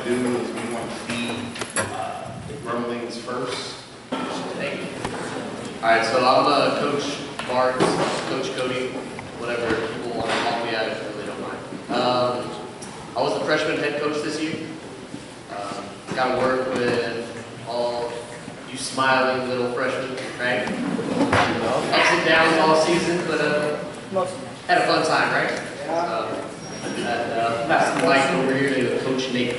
to do is we want to feed the grumblings first. Thank you. All right, so I'm Coach Barnes, Coach Cody, whatever people want to call me. I really don't mind. I was the freshman head coach this year. Got to work with all you smiling little freshmen, right? Ups and downs all season, but had a fun time, right? Pass the mic over here to Coach Nate.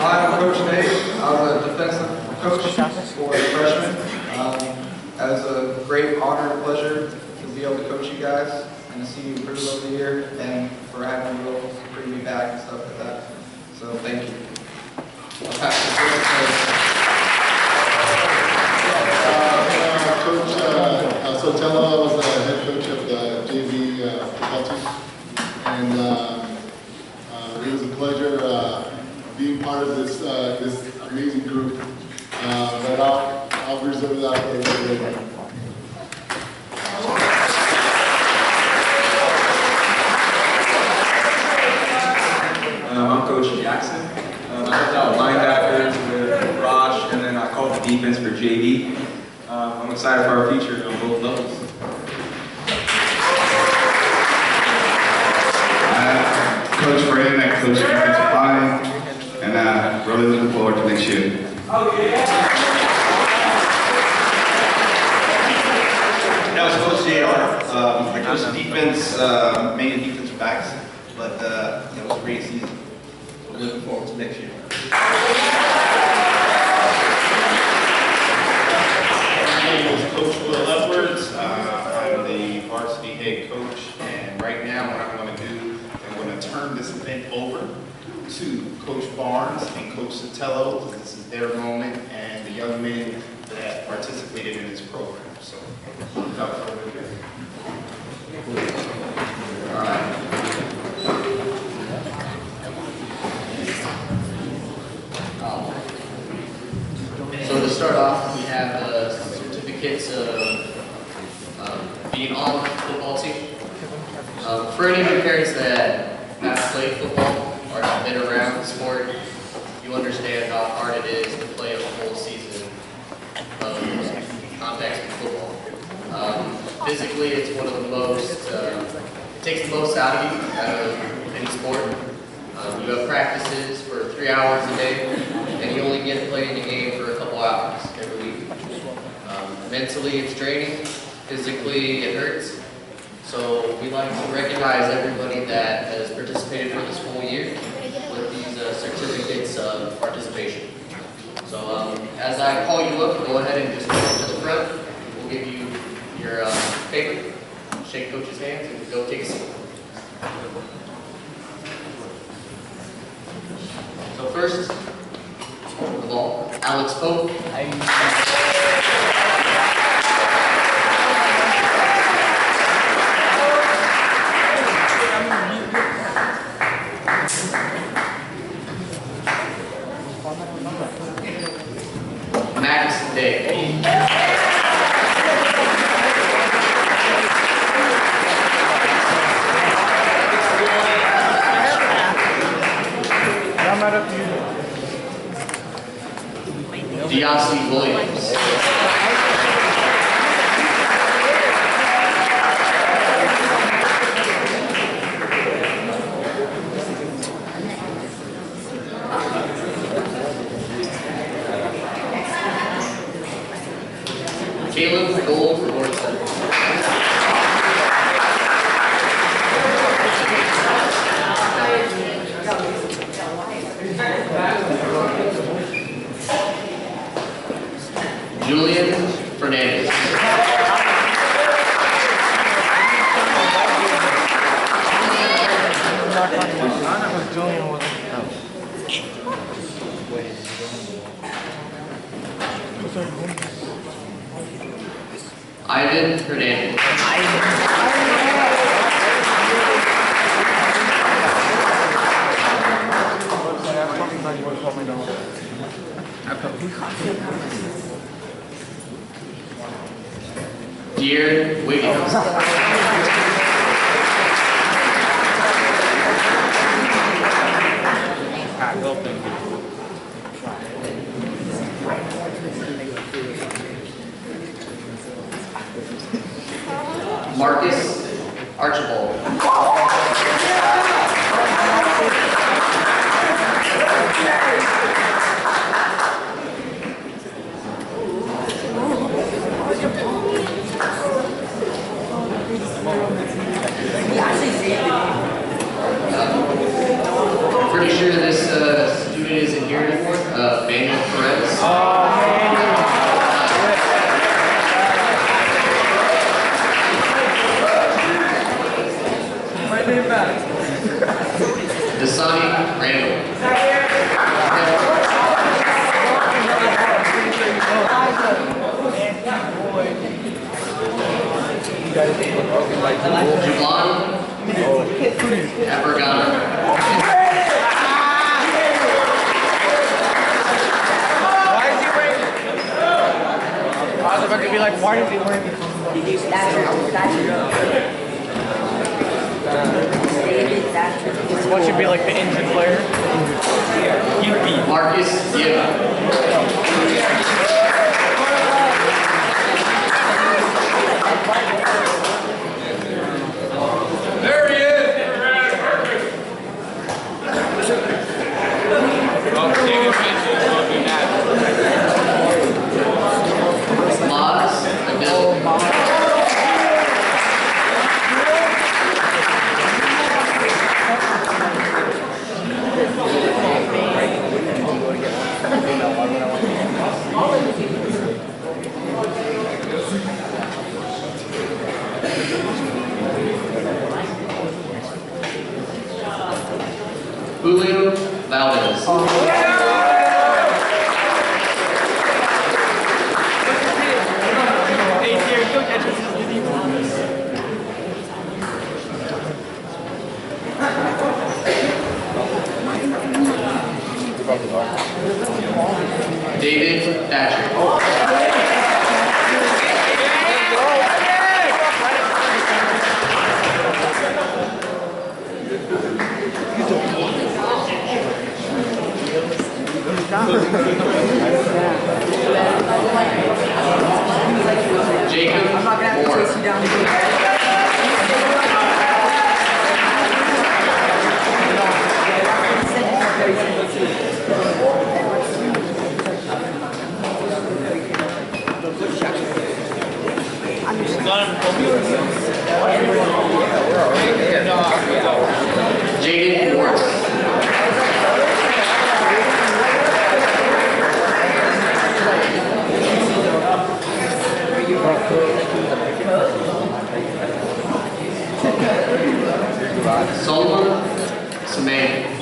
Hi, I'm Coach Nate. I was a defensive coach for the freshmen. It was a great honor and pleasure to be able to coach you guys and to see you improve over the year and for having me bring me back and stuff like that. So thank you. I'll pass this over to Coach Sotelo. I was the head coach of the JV football team, and it was a pleasure being part of this amazing group. But I'll reserve that for later. I'm Coach Jackson. I helped out linebackers with Raj, and then I called the defense for JV. I'm excited for our future on both levels. Coach Brandon, I coach defensive line, and really looking forward to next year. That was Coach JR. I coached defense, mainly defensive backs, but it was a great season. So we're looking forward to next year. My name is Coach Will Edwards. I'm the varsity head coach, and right now what I'm going to do, I'm going to turn this event over to Coach Barnes and Coach Sotelo. This is their moment, and the young men that participated in this program. So, without further ado. All right. So to start off, we have certificates of being on the football team. For any of your parents that have played football or have been around the sport, you understand how hard it is to play a full season of contact with football. Physically, it's one of the most, it takes the most out of you, out of any sport. You have practices for 3 hours a day, and you only get to play in the game for a couple hours every week. Mentally, it's draining. Physically, it hurts. So we like to recognize everybody that has participated for this whole year with these certificates of participation. So as I call you up, go ahead and just come to the front. We'll give you your paper, shake coach's hands, and go take a seat. So first of all, Alex Pope. Max Day. Deossi Williams. Caleb Gold Morrison. Julian Fernandez. Ivan Hernandez. Dear Wiggins. Marcus Archibald. Pretty sure this student isn't here anymore. Manuel Perez. Dasani Randall. Juwan Abergano. I could be like, why did he wear what should be like the engine player? Marcus Yip. There he is! Maz Adil. Julio Valdez. David Thatcher. Jacob I'm not gonna have to Moore. chase you down. Jaden Morris. Solomon Samay.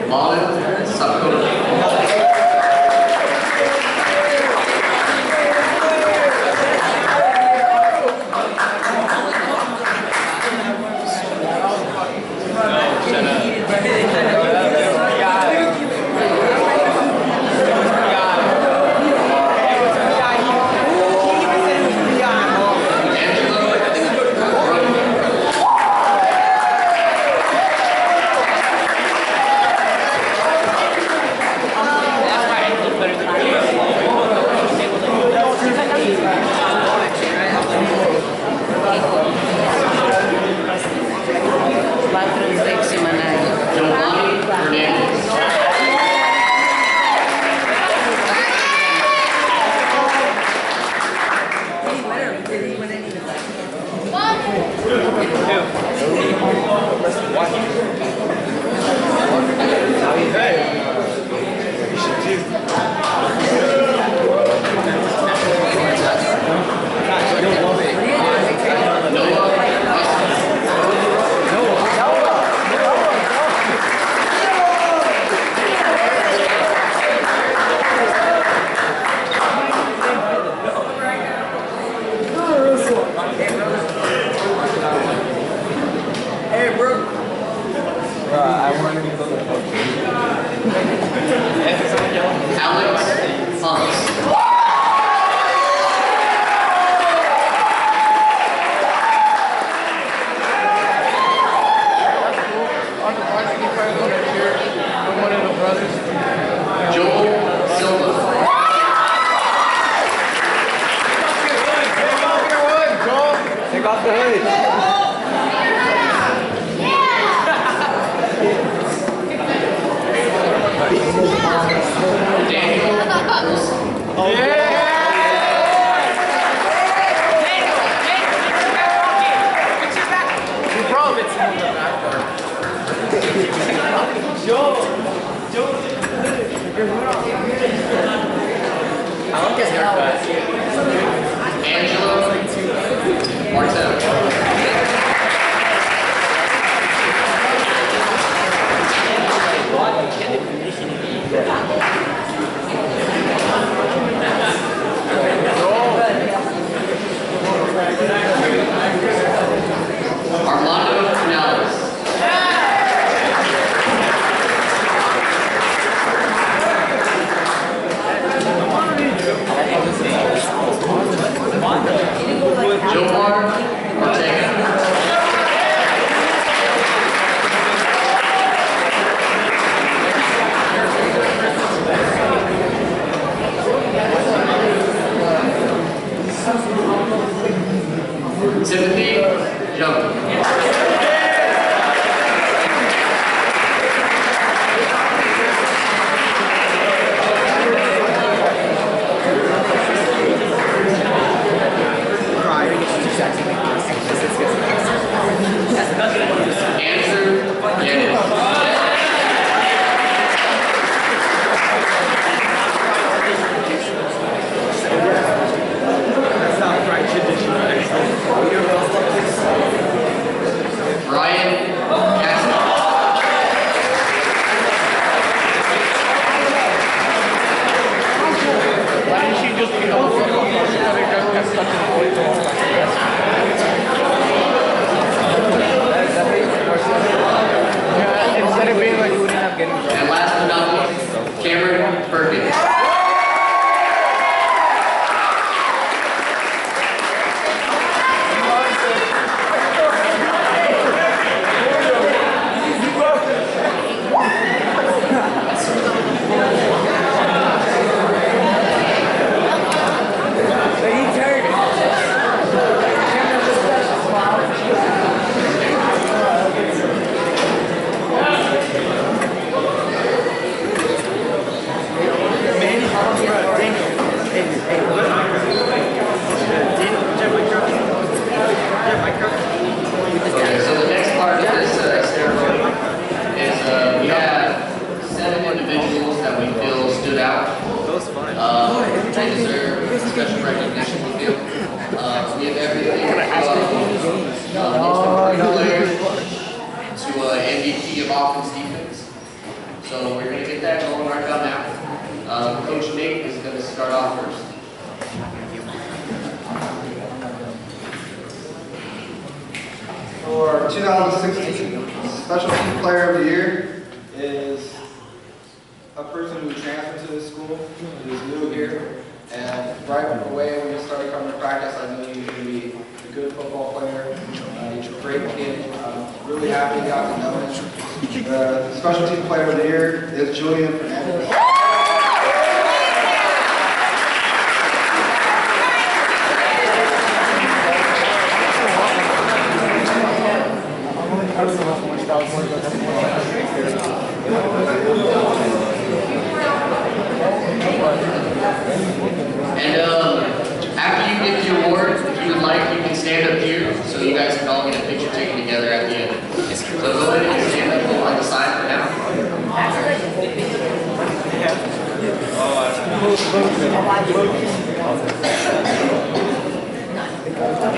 Valdez Sakura. off the hood. Oh, yeah! I like his haircut. Angelo Martel. 2016 Special Team Player of the Year is a person who transferred to this school, who is new here, and right away when you started coming to practice, I knew you were going to be a good football player. He's a great kid. I'm really happy you got to know him. The Special Team Player of the Year is Julian Fernandez. And after you get the award, if you would like, you can stand up here so you guys can all get a picture taken together at the end. So go ahead and stand up on the side for now.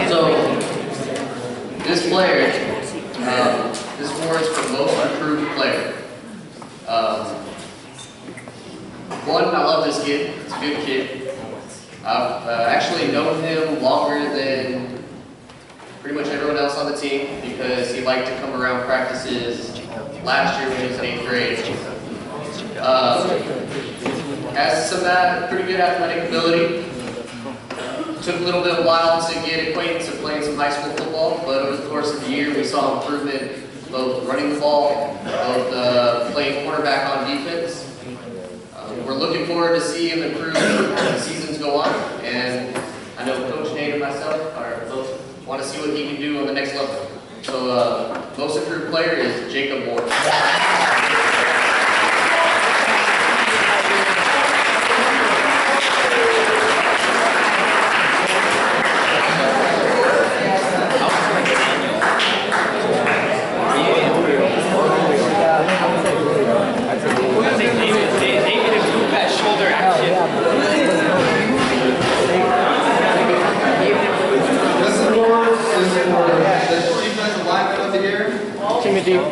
So this player, this award is for most improved player. One, I love this kid. It's a good kid. I've actually known him longer than pretty much everyone else on the team because he liked to come around practices last year when he was in 8th grade. Has some pretty good athletic ability. Took a little bit of a while to get acquaintance of playing some high school football, but over the course of the year we saw improvement both running the ball, both playing quarterback on defense. We're looking forward to see him improve as the seasons go on, and I know Coach Nate and myself are both want to see what he can do on the next level. So most improved player is Jacob Moore.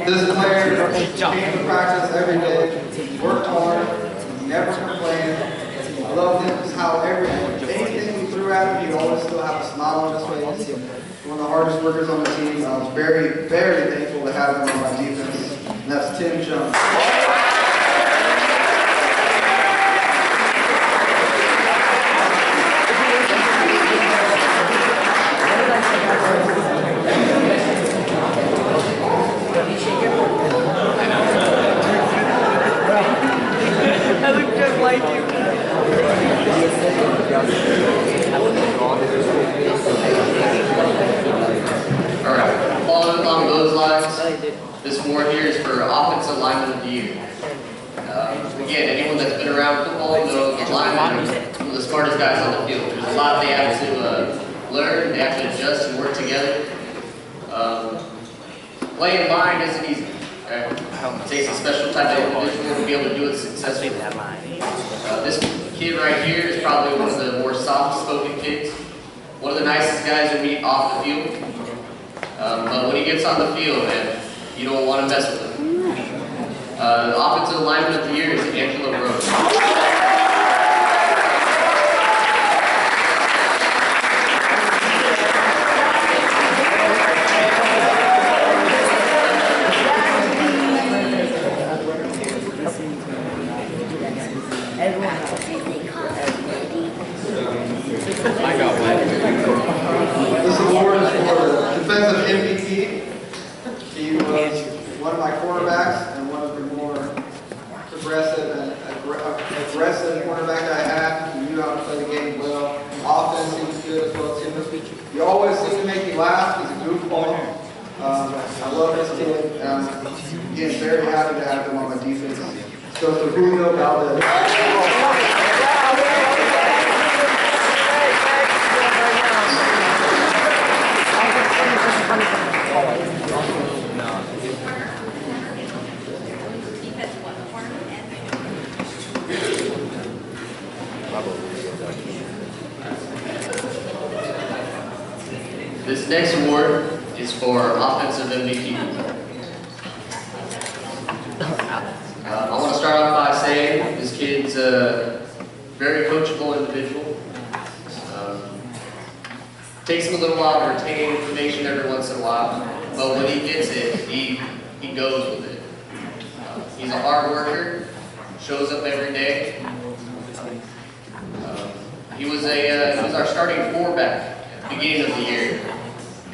This player came to practice every day, worked hard, never complained. I love him is how anything we threw at him, he'd always still have a smile on his face. One of the hardest workers on the team. I was very, very thankful to have him on my defense. And that's Tim Jones. Alright, following along those lines, this award here is for Offensive Lineman of the Year. Again, anyone that's been around football knows the linemen are one of the smartest guys on the field. There's a lot they have to learn, they have to adjust and work together. Playing line isn't easy. Okay? It takes a special type of individual to be able to do it successfully. This kid right here is probably one of the more soft-spoken kids. One of the nicest guys you meet off the field. But when he gets on the field, man, you don't want to mess with him. The Offensive Lineman of the Year is Angela Rose. This award is for defensive MVP. He was one of my quarterbacks and one of the more progressive and aggressive quarterback I had. He knew how to play the game well. Offense, he was good as well too. He always seemed to make me laugh. He's a goofball. I love this kid. Again, very happy to have him on my defense. So to Julio Valdez. This next award is for Offensive MVP. I want to start off by saying this kid's a very coachable individual. Takes him a little while to retain information every once in a while, but when he gets it, he goes with it. He's a hard worker, shows up every day. He was our starting quarterback at the beginning of the year,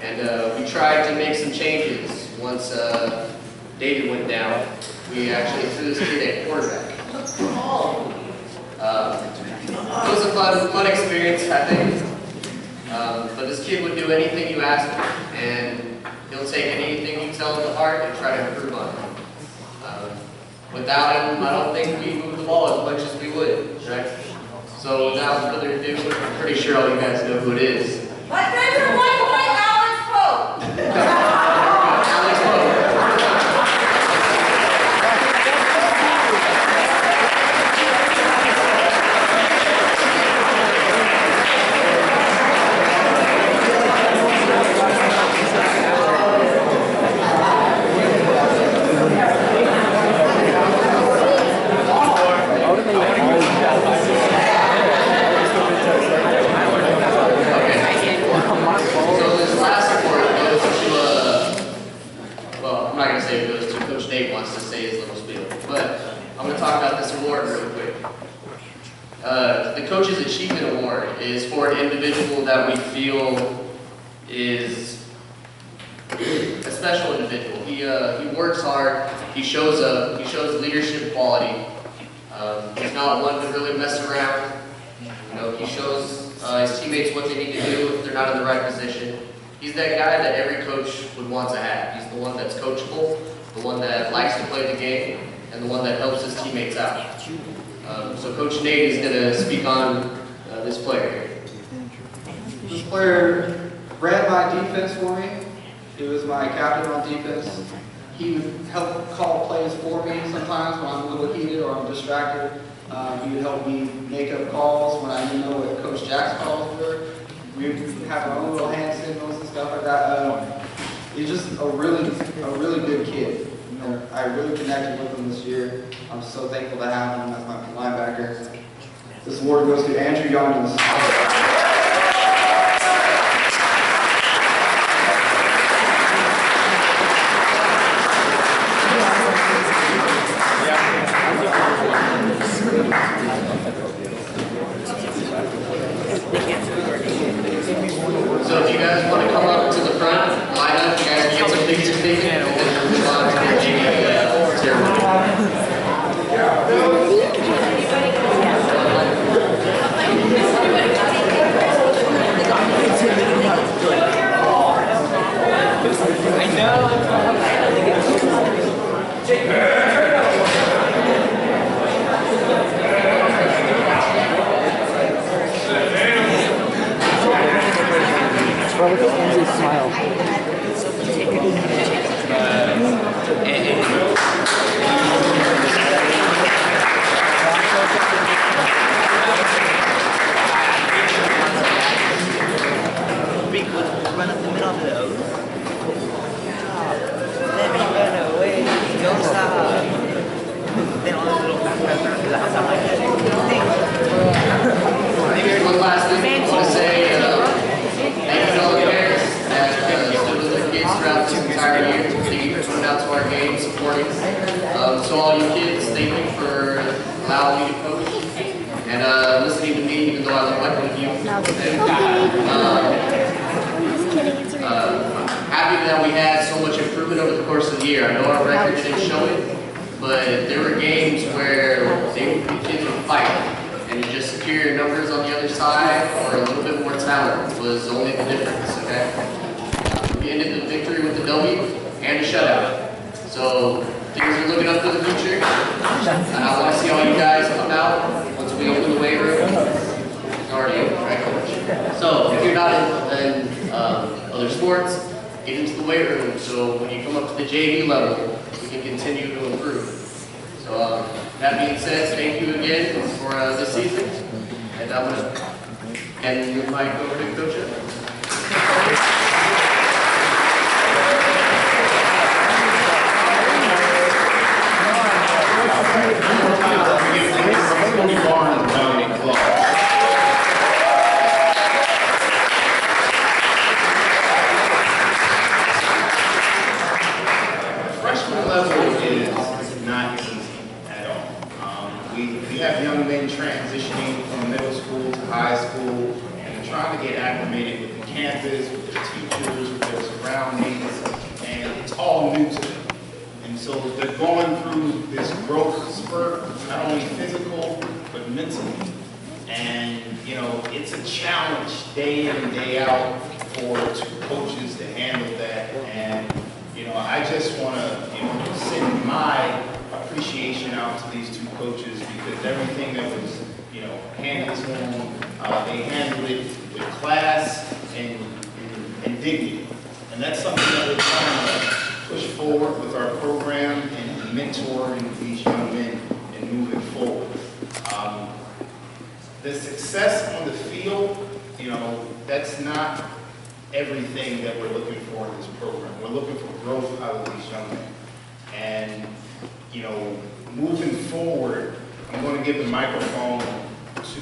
and we tried to make some changes once David went down. We actually threw this kid at quarterback. It was a fun experience, I think. But this kid would do anything you ask him, and he'll take anything you tell him to heart and try to improve on it. Without him, I don't think we move the ball as much as we would, right? So without further ado, I'm pretty sure all you guys know who it is. My favorite white boy, Alex Pope! Alex Pope. Wants to say his little spiel, but I'm going to talk about this award real quick. The Coach's Achievement Award is for an individual that we feel is a special individual. He works hard, he shows up, he shows leadership quality. He's not one to really mess around. You know, he shows his teammates what they need to do if they're not in the right position. He's that guy that every coach would want to have. He's the one that's coachable, the one that likes to play the game, and the one that helps his teammates out. So Coach Nate is going to speak on this player here. This player ran my defense for me. He was my captain on defense. He would help call plays for me sometimes when I'm a little heated or I'm distracted. He would help me make up calls when I didn't know what Coach Jack's calls were. We would have our own little hand signals and stuff like that. He's just a really good kid. You know, I really connected with him this year. I'm so thankful to have him as my linebacker. This award goes to Andrew Youngins. So if you guys want to come up to the front, line up, you guys can get some pictures taken, and we'll move on to the ceremony. One last thing I want to say, thank you to all the parents that stood with their kids throughout this entire year. Thank you for coming out to our games, supporting. So all you kids, thank you for allowing me to coach and listening to me, even though I look like one of you. Happy that we had so much improvement over the course of the year. I know our record didn't show it, but there were games where the kids would fight, and just superior numbers on the other side or a little bit more talent was only the difference, okay? We ended the victory with the W and a shutout. So things are looking up for the future, and I want to see all you guys come out once we open the weight room. It's already open, right, Coach? So if you're not in other sports, get into the weight room so when you come up to the JV level, we can continue to improve. So that being said, thank you again for this season, and I'm going to hand your mic over to Coach. Freshman level is not easy at all. We have young men transitioning from middle school to high school and trying to get acclimated with the campus, with their teachers, with their surroundings, and it's all new to them. And so they're going through this growth spurt, not only physical, but mentally. And, you know, it's a challenge day in and day out for two coaches to handle that. And, you know, I just want to, you know, send my appreciation out to these two coaches because everything that was, you know, handed to them, they handled it with class and dignity. And that's something that we're trying to push forward with our program and mentoring these young men and moving forward. The success on the field, you know, that's not everything that we're looking for in this program. We're looking for growth out of these young men. And, you know, moving forward, I'm going to give the microphone to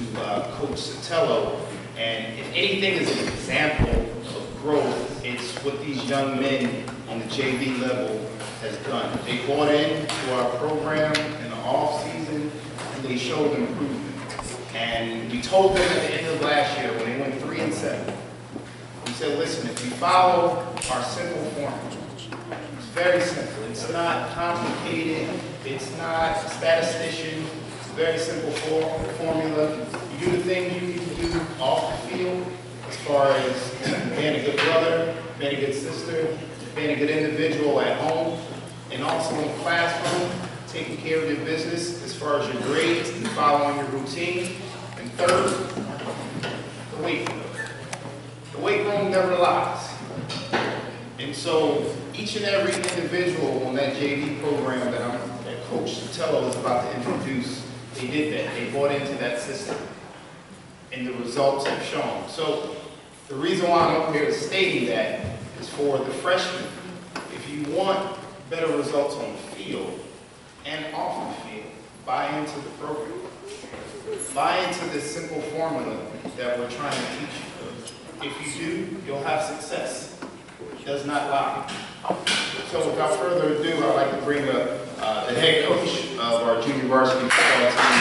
Coach Sotelo. And if anything is an example of growth, it's what these young men on the JV level has done. They bought into our program in the off season, and they showed improvement. And we told them at the end of last year when they went 3-7, we said, listen, if you follow our simple formula, it's very simple. It's not complicated. It's not statistician. It's a very simple formula. You do the things you need to do off the field, as far as being a good brother, being a good sister, being a good individual at home, and also in the classroom, taking care of your business as far as your grades and following your routine. And third, the weight room. The weight room never lies. And so each and every individual on that JV program that Coach Sotelo is about to introduce, they did that. They bought into that system. And the results have shown. So the reason why I'm up here stating that is for the freshmen. If you want better results on the field and off the field, buy into the program. Buy into this simple formula that we're trying to teach you. If you do, you'll have success. It does not lie. So without further ado, I'd like to bring up the head coach of our junior varsity football team.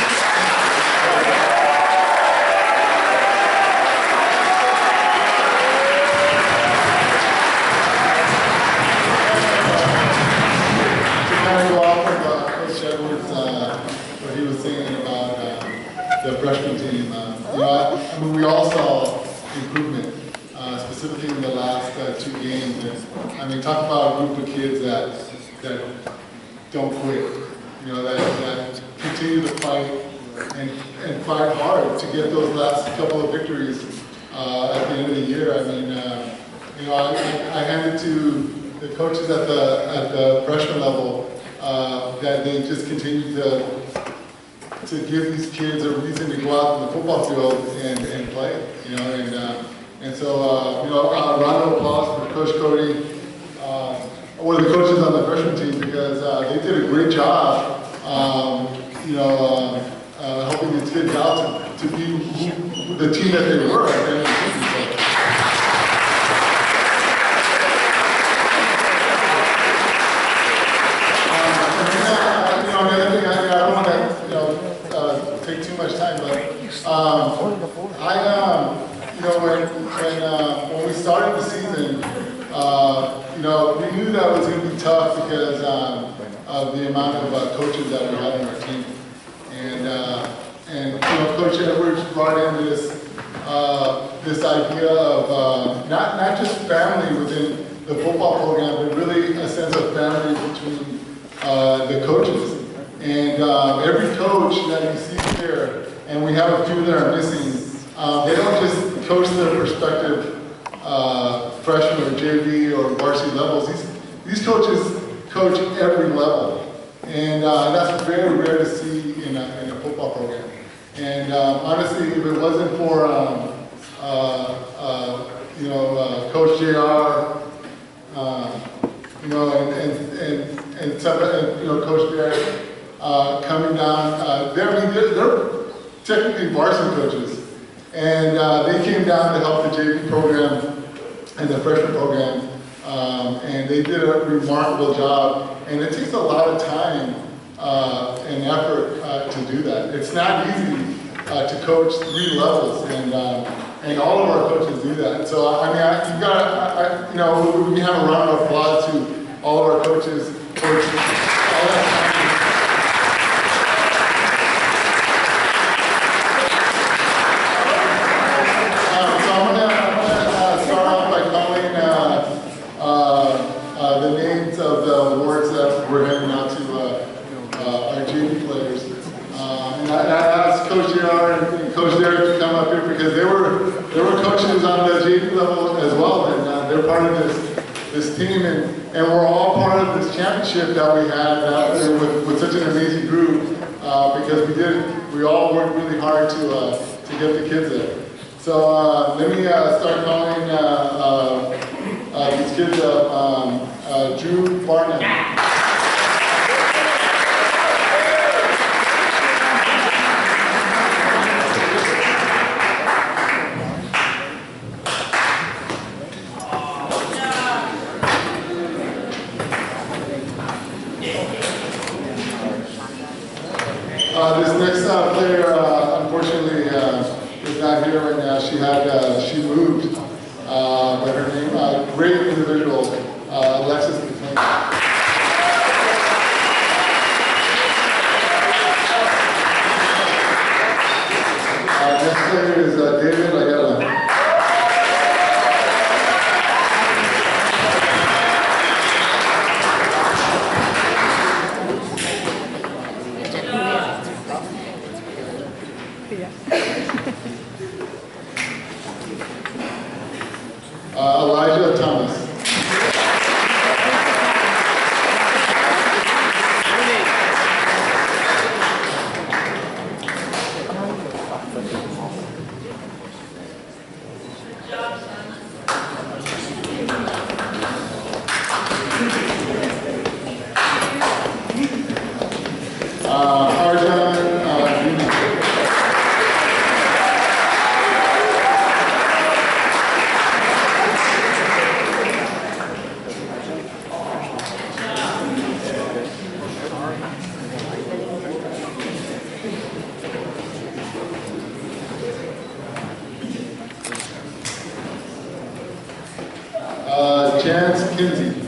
What he was saying about the freshman team. I mean, we all saw improvement, specifically in the last 2 games. And, I mean, talk about a group of kids that don't quit, that continue to fight and fight hard to get those last couple of victories at the end of the year. I mean, I hand it to the coaches at the freshman level. That they just continue to give these kids a reason to go out in the football field and play, and so round of applause for Coach Cody, one of the coaches on the freshman team, because they did a great job, helping these kids out to be the team that they were. Take too much time, but when we started the season, we knew that it was going to be tough because of the amount of coaches that we had on our team, and Coach Edwards brought in this idea of not just family within the football program, but really a sense of family between the coaches. And every coach that you see here, and we have a few that are missing, they don't just coach their prospective freshman or JV or varsity levels. These coaches coach every level. And that's very rare to see in a football program. And honestly, if it wasn't for Coach JR, and Coach Barrett, coming down, they're technically varsity coaches, and they came down to help the JV program and the freshman program, and they did a remarkable job. And it takes a lot of time and effort to do that. It's not easy to coach 3 levels, and all of our coaches do that. So I mean, we have a round of applause to all of our coaches for all that time. The names of the awards that we're handing out to our JV players. And I asked Coach JR and Coach Derek to come up here because they were coaches on the JV level as well, and they're part of this team, and we're all part of this championship that we had with such an amazing group because we all worked really hard to get the kids there. So let me start calling these kids up. Drew Barnum. This next player, unfortunately, is not here right now. She moved, but her name, great individual, Alexis McClain. Next player is David Ayala. Elijah Thomas. Chance Kinsey.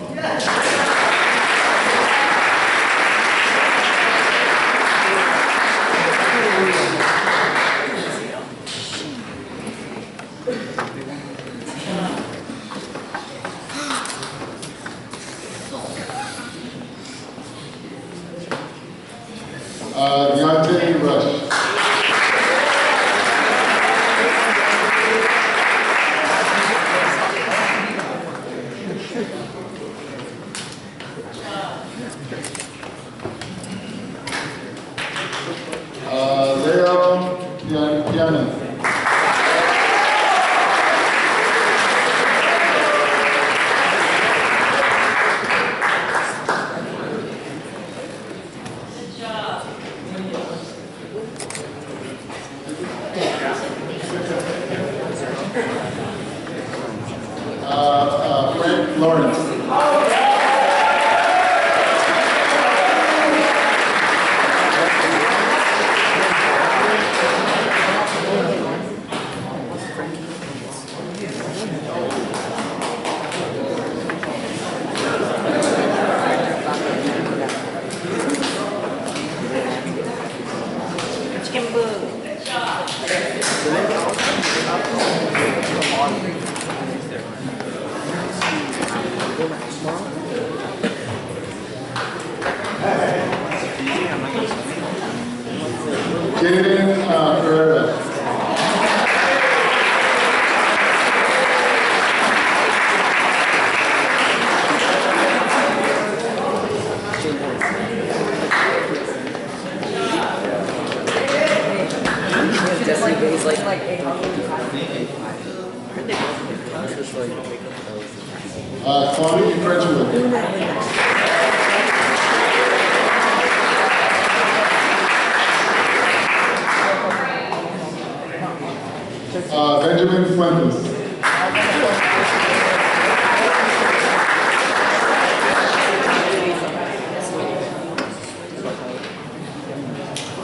Deontay Rush. Frank Lawrence. Jaden Herrera. Kwame Frenchwood. Benjamin Fuentes.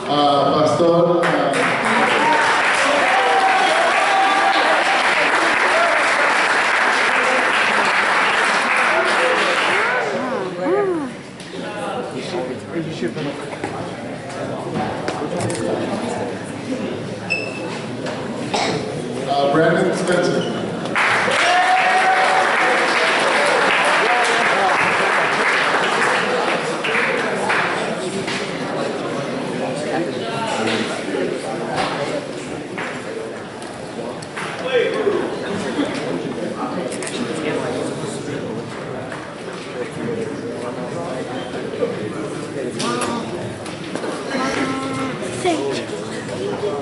Pastor Brandon Spencer.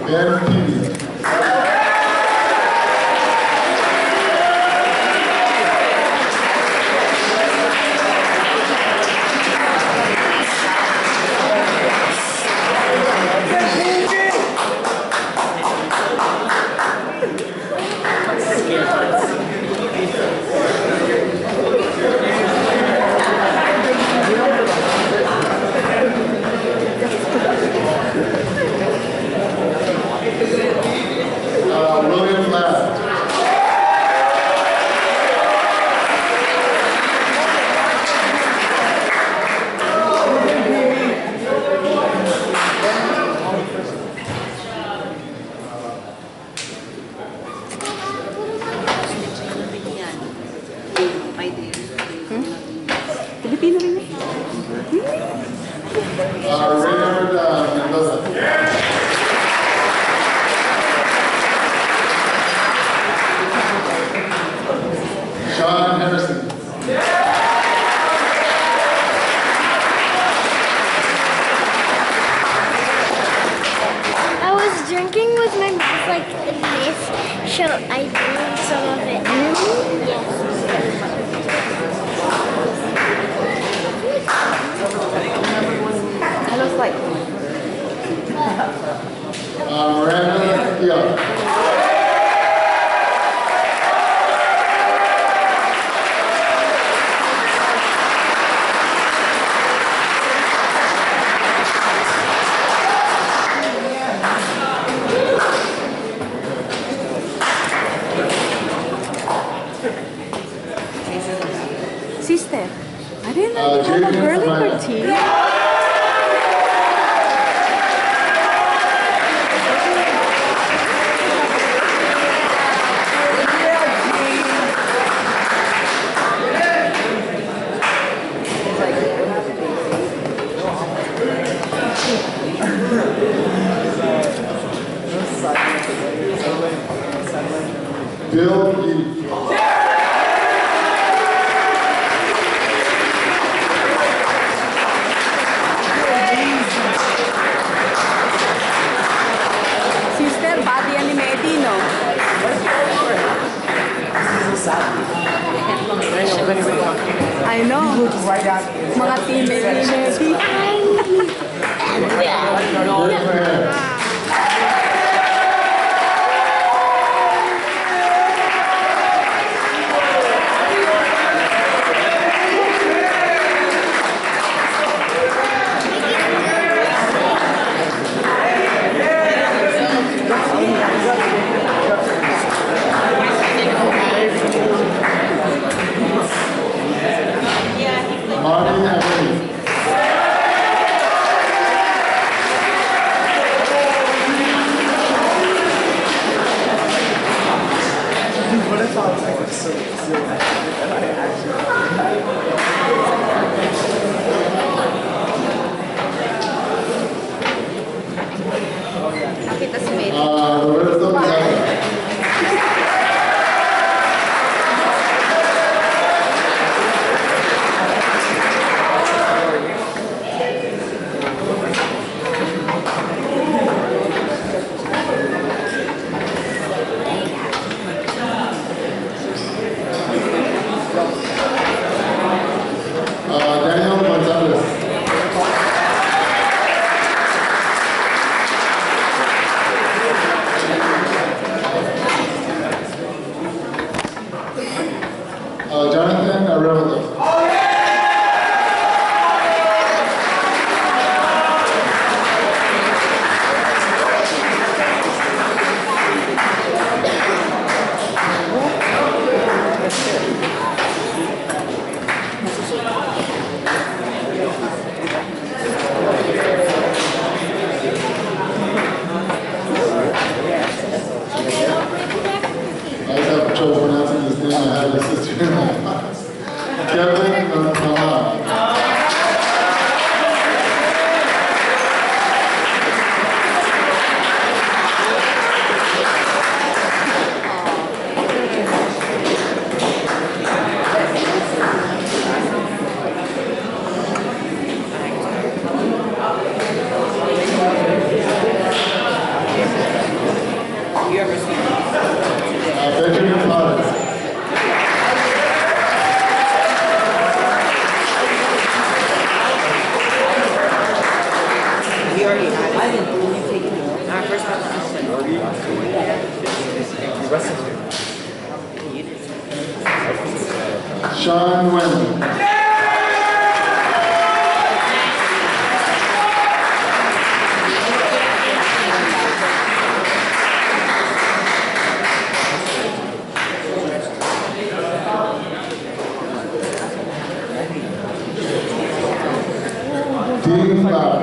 Ben Peavy. William Ladd. Pilipino rin eh. Reynard Mendoza. like this, so I did some of it. Yes. I look like. Miranda, yeah. Sister, I didn't know you had a girly party. Bill, you. Sister, body and MEHDI, no? I know. Mga teammate ni MEHDI. Marty, Emily. What if I was like so and I Nakita si MEHDI. Roberto Pizarro. Daniel Gonzalez. Jonathan Arevalo. I was having trouble pronouncing his name. I had a sister in law. Kevin Mahan. Benjamin Valdez. We already had it. I didn't believe you taking it. Our first one. Sean Wendell. Dean Lau.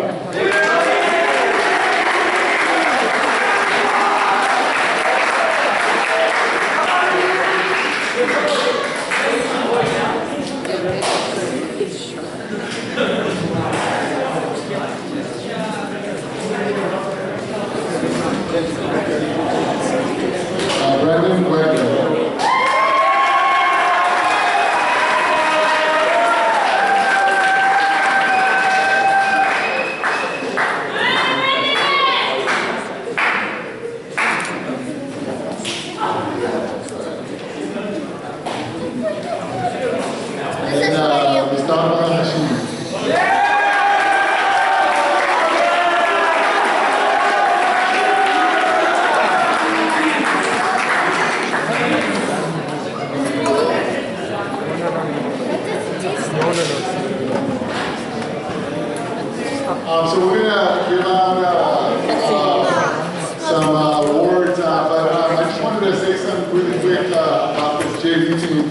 JV team.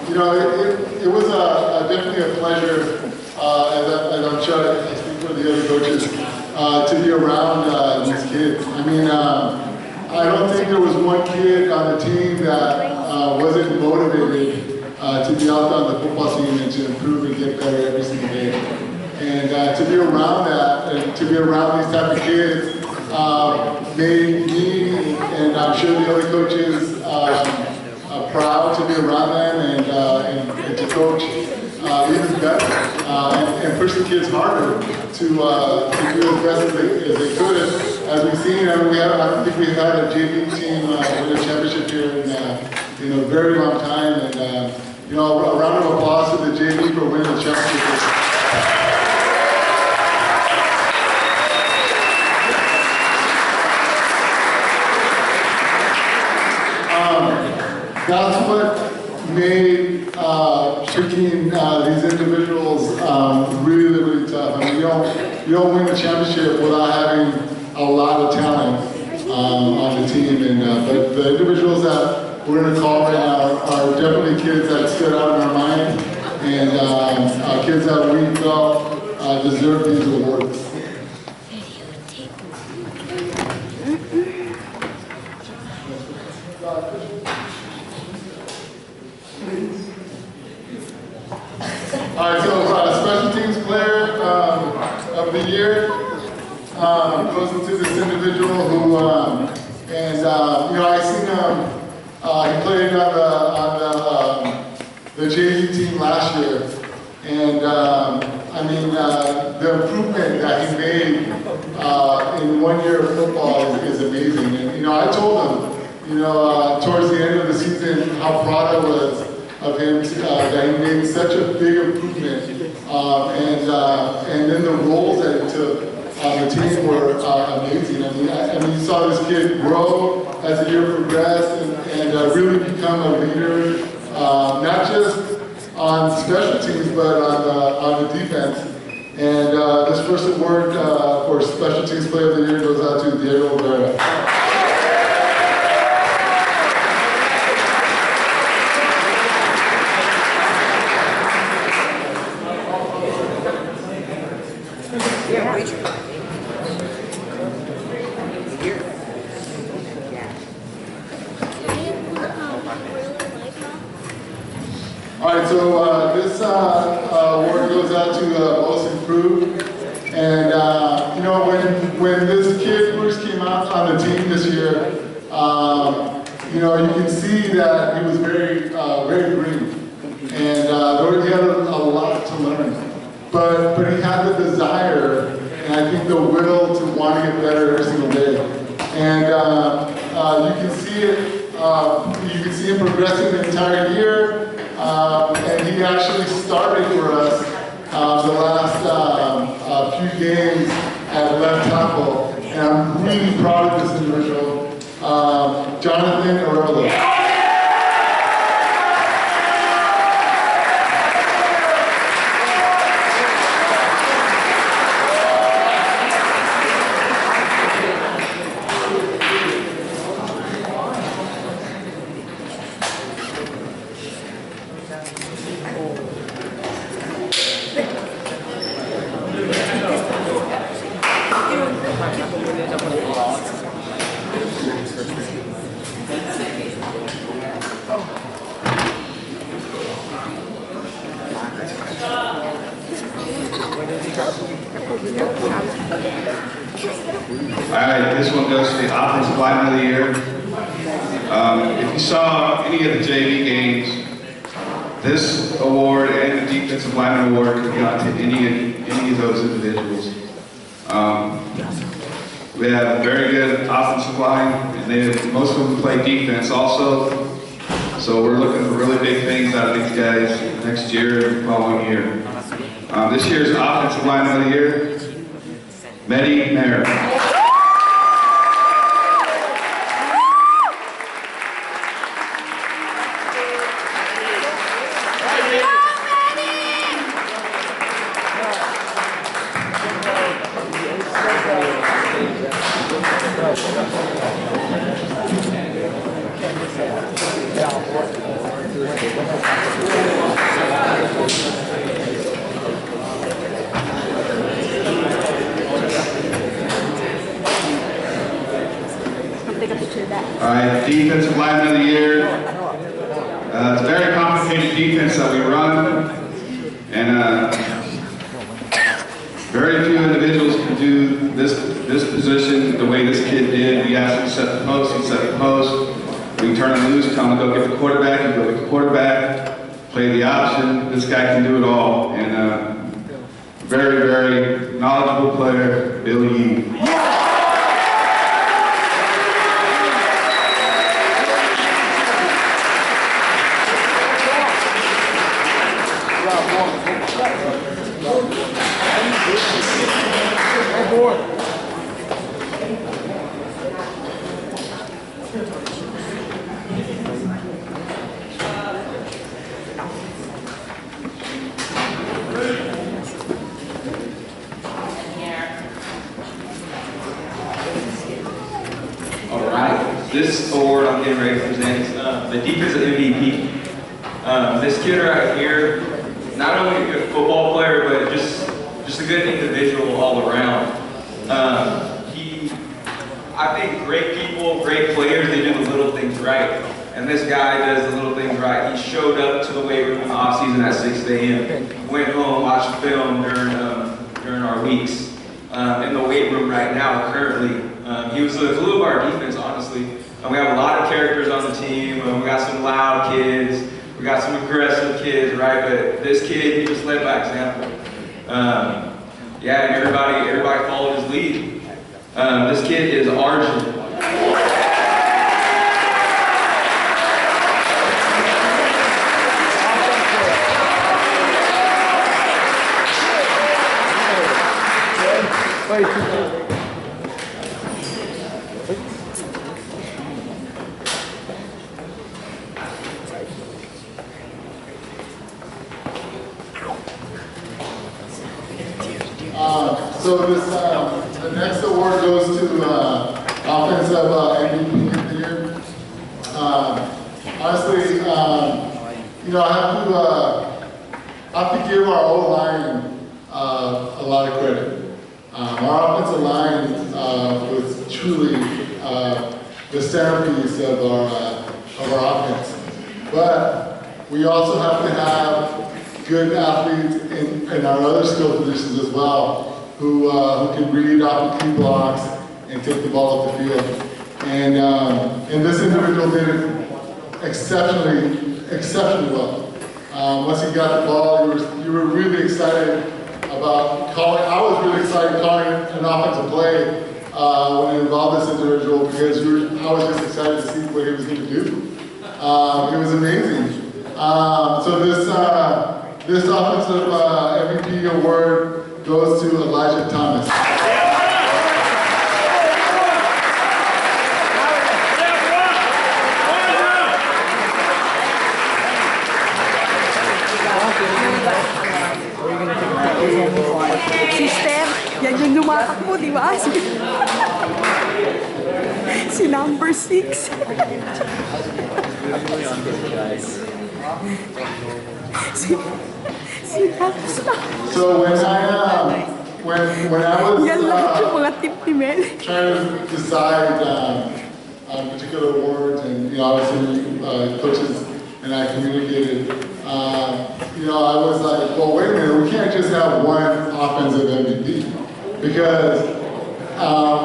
You know, it was definitely a pleasure, as I'm sure I speak for the other coaches, to be around these kids. I mean, I don't think there was one kid on the team that wasn't motivated to be out on the football team and to improve and get better every single day. And to be around that and to be around these type of kids made me and I'm sure the other coaches proud to be around them and to coach even better and push the kids harder to do as best as they could. As we've seen, I don't think we've had a JV team win a championship here in a very long time. And you know, a round of applause to the JV for winning the championship. That's what made picking these individuals really, really tough. I mean, you don't win a championship without having a lot of talent on the team. And but the individuals that we're going to call right now are definitely kids that stood out in our mind and kids that we felt deserve these awards. All right, so special teams player of the year goes into this individual who, you know, I seen him. He played on the JV team last year, and I mean the improvement that he made in 1 year of football is amazing. And you know, I told him, you know, towards the end of the season how proud I was of him that he made such a big improvement, and then the roles that he took on the team were amazing. I mean, you saw this kid grow as the year progressed and really become a leader, not just on special teams but on the defense. And this first award for Special Teams Player of the Year goes out to Diego Rivera. All right, so this award goes out to Most Improved. And you know, when this kid first came out on the team this year, you know, you can see that he was very green, and he had a lot to learn. But he had the desire, and I think the will to want to get better every single day. And you can see it. You can see him progressing the entire year. And he actually started for us the last few games at left tackle. And I'm really proud of this individual, Jonathan Arevalo. Alright, this one goes to the Offensive Lineman of the Year. If you saw any of the JV games, this award and the Defensive Lineman Award could have gone to any of those individuals. We have a very good offensive line, and most of them play defense also. So we're looking for really big things out of these guys next year and the following year. This year's Offensive Lineman of the Year, MEHDI, MEHR. Yeah. It's a very complicated defense that we run, and very few individuals can do this position the way this kid did. We asked him to set the post, he set the post. We turn him loose, tell him to go get the quarterback, he go get the quarterback, play the option. This guy can do it all, and very, very knowledgeable player, Bill Yee. This award I'm getting ready to present is the defensive MVP. This kid right here, not only a good football player, but just a good individual all around. I think great people, great players, they do the little things right. And this guy does the little things right. He showed up to the weight room in the off season at 6 a.m. Went home, watched film during our weeks. In the weight room right now, currently. He was the glue of our defense, honestly. We have a lot of characters on the team. We got some loud kids. We got some aggressive kids, right? But this kid, he just led by example. Yeah, and everybody followed his lead. This kid is Arjun. So this, the next award goes to offensive MVP of the year. Honestly, you know, I have to give our O-line a lot of credit. Our offensive line was truly the centerpiece of our offense. But we also have to have good athletes in our other skill positions as well, who can read off the key blocks and take the ball up the field. And this individual did it exceptionally well. Once he got the ball, you were really excited about calling. I was really excited calling an offensive play when it involved this individual, because I was just excited to see what he was going to do. It was amazing. So this offensive MVP award goes to Elijah Thomas. Sister, yan yung lumatakbo, di ba? Si number 6. So when I was trying to decide particular awards, and obviously coaches and I communicated, I was like, well, wait a minute, we can't just have one offensive MVP, because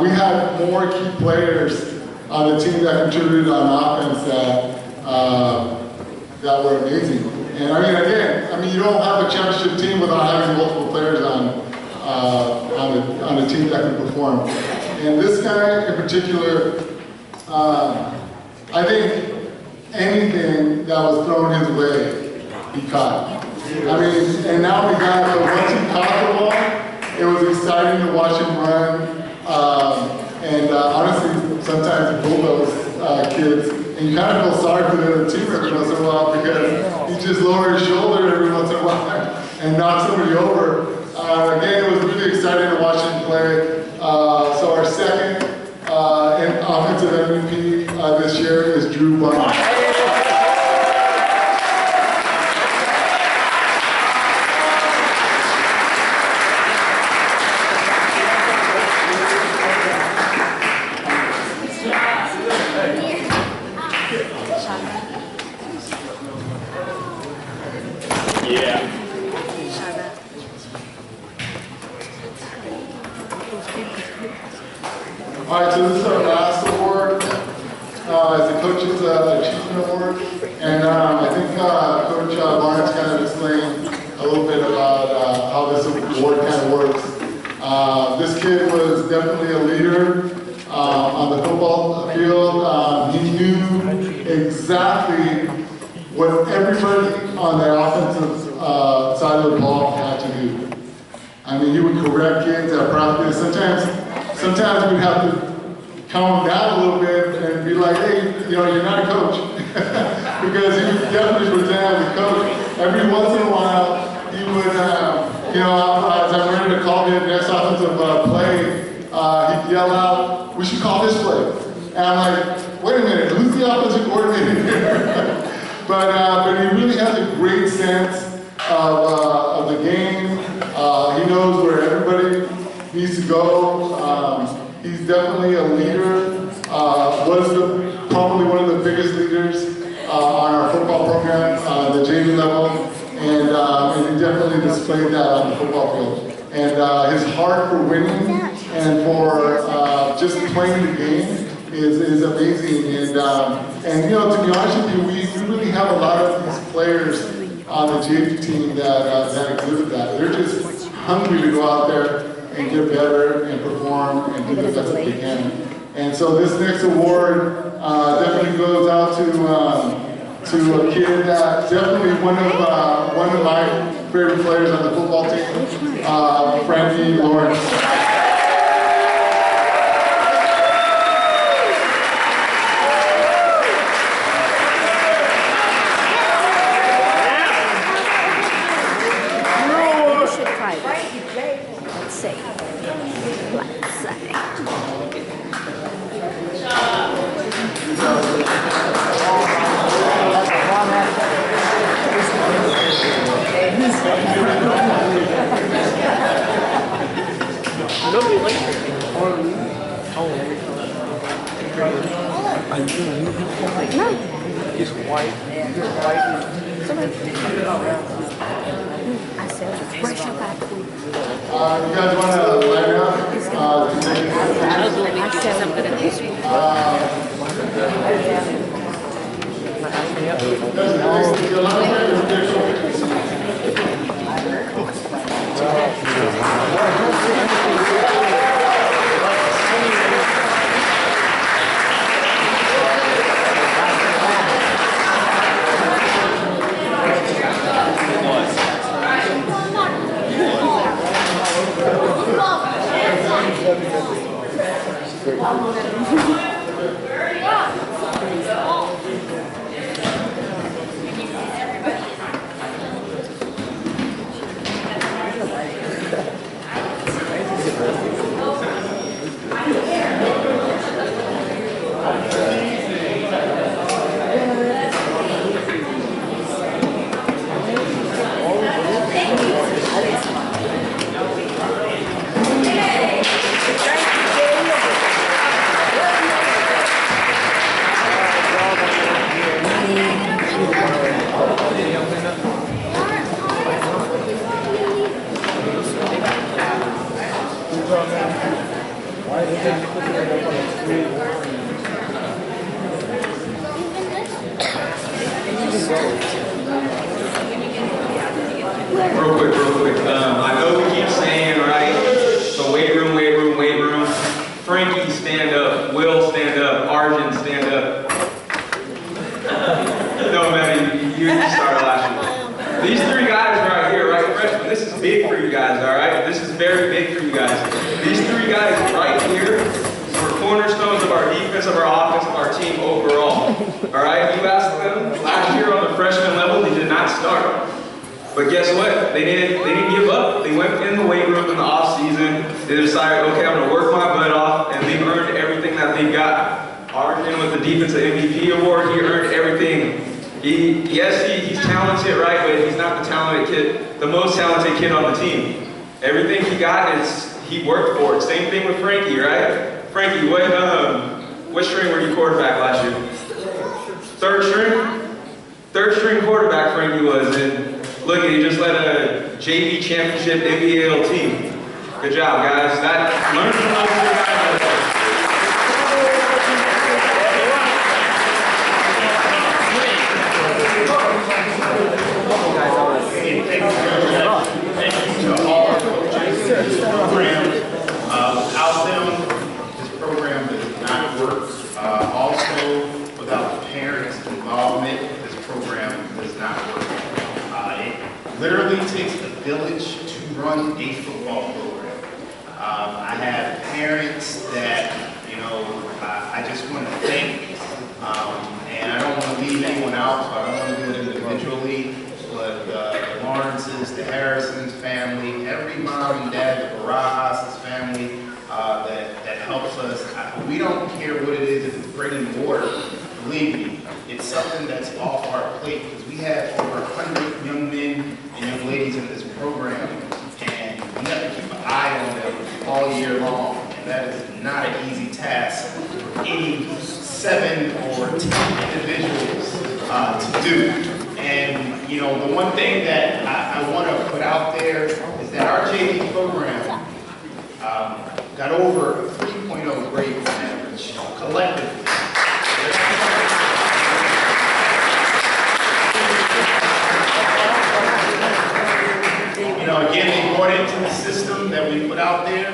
we had more key players on the team that contributed on offense that were amazing. And you don't have a championship team without having multiple players on a team that can perform. And this guy in particular, I think anything that was thrown his way, he caught. And not only that, but once he caught the ball, it was exciting to watch him run. Honestly, sometimes he pulled those kids, and you kind of feel sorry for the other team every once in a while, because he just lowered his shoulder every once in a while and knocked somebody over. Again, it was really exciting to watch him play. So our second offensive MVP this year is Drew Bunn. Yeah. All right, so this is our last award. It's the Coach's Achievement Award. And I think Coach Barnes kind of explained a little bit about how this award kind of works. This kid was definitely a leader on the football field. He knew exactly what everybody on the offensive side of the ball had to do. I mean, he would correct kids at practice. Sometimes we'd have to calm him down a little bit and be like, hey, you're not a coach. Because he would definitely present as a coach. Every once in a while, he would, as I'm ready to call the next offensive play, he'd yell out, we should call this play. And I'm like, wait a minute, who's the offensive coordinator here? But he really has a great sense of the game. He knows where everybody needs to go. He's definitely a leader. Was probably one of the biggest leaders on our football program, the JV level, and he definitely displayed that on the football field. And his heart for winning and for just playing the game is amazing. And to be honest with you, we really have a lot of these players on the JV team that exhibit that. They're just hungry to go out there and get better and perform and do the best that they can. And so this next award definitely goes out to a kid that definitely one of my favorite players on the football team, Frankie Lawrence. You guys want to line up? Real quick. I know we keep saying, right, so weight room. Frankie, stand up. Will, stand up. Arjun, stand up. No, man, you started last year. These three guys right here, right, freshmen, this is big for you guys, all right? This is very big for you guys. These three guys right here were cornerstones of our defense, of our offense, of our team overall. All right, you asked them last year on the freshman level, they did not start. But guess what? They didn't give up. They went in the weight room in the off season. They decided, okay, I'm gonna work my butt off, and they've earned everything that they got. Arjun with the defensive MVP award, he earned everything. He's talented, right? But he's not the most talented kid on the team. Everything he got he worked for it. Same thing with Frankie, right? Frankie, what string were you quarterback last year? Third string? Third string quarterback Frankie was, and Look, he just led a JV championship MVAL team. Good job, guys. Learn from those two guys. Thank you to all our coaches in this program. Without them, this program does not work. Also, without the parents' involvement, this program does not work. It literally takes a village to run a football program. I have parents that, I just want to thank, and I don't want to leave anyone out, so I don't want to do it individually, but the Lawrences, the Harrisons family, every mom and dad, the Barajas' family that helps us. We don't care what it is, if it's bringing water, believe me, it's something that's off our plate, because we have over 100 young men and young ladies in this program, and we have to keep an eye on them all year long, and that is not an easy task for any 7 or 10 individuals to do. And, the one thing that I want to put out there is that our JV program got over a 3.0 grade on average, collectively. Again, they brought into the system that we put out there,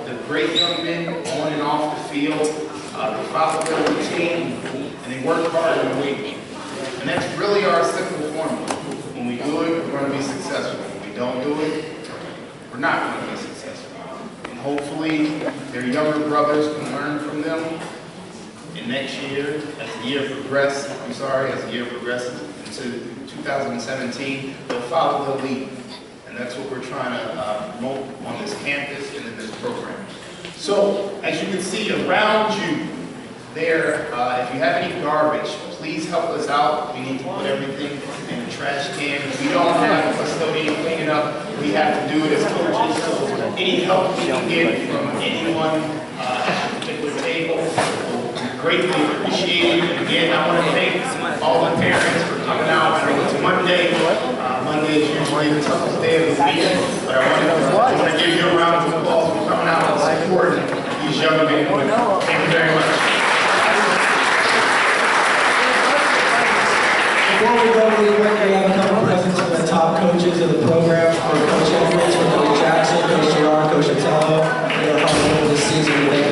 the great young men on and off the field, they follow their routine, and they work hard in the week. And that's really our simple formula. When we do it, we're going to be successful. When we don't do it, we're not going to be successful. And hopefully, their younger brothers can learn from them. And next year, as the year progresses into 2017, they'll follow the lead. And that's what we're trying to promote on this campus and in this program. So, as you can see around you there, if you have any garbage, please help us out. We need to put everything in the trash can. We don't have a custodian cleaning up. We have to do it as coaches. So any help we can get from anyone at a particular table, greatly appreciated. And again, I want to thank all the parents for coming out. I know it's Monday. Monday is usually the toughest day of the week, but I want to give you a round of applause for coming out and supporting these young men and women. Thank you very much. Before we go, we have a couple of presents from the top coaches of the program. For Coach Edwards, for Coach Jackson, Coach Gerard, Coach Otello. They are helping this season.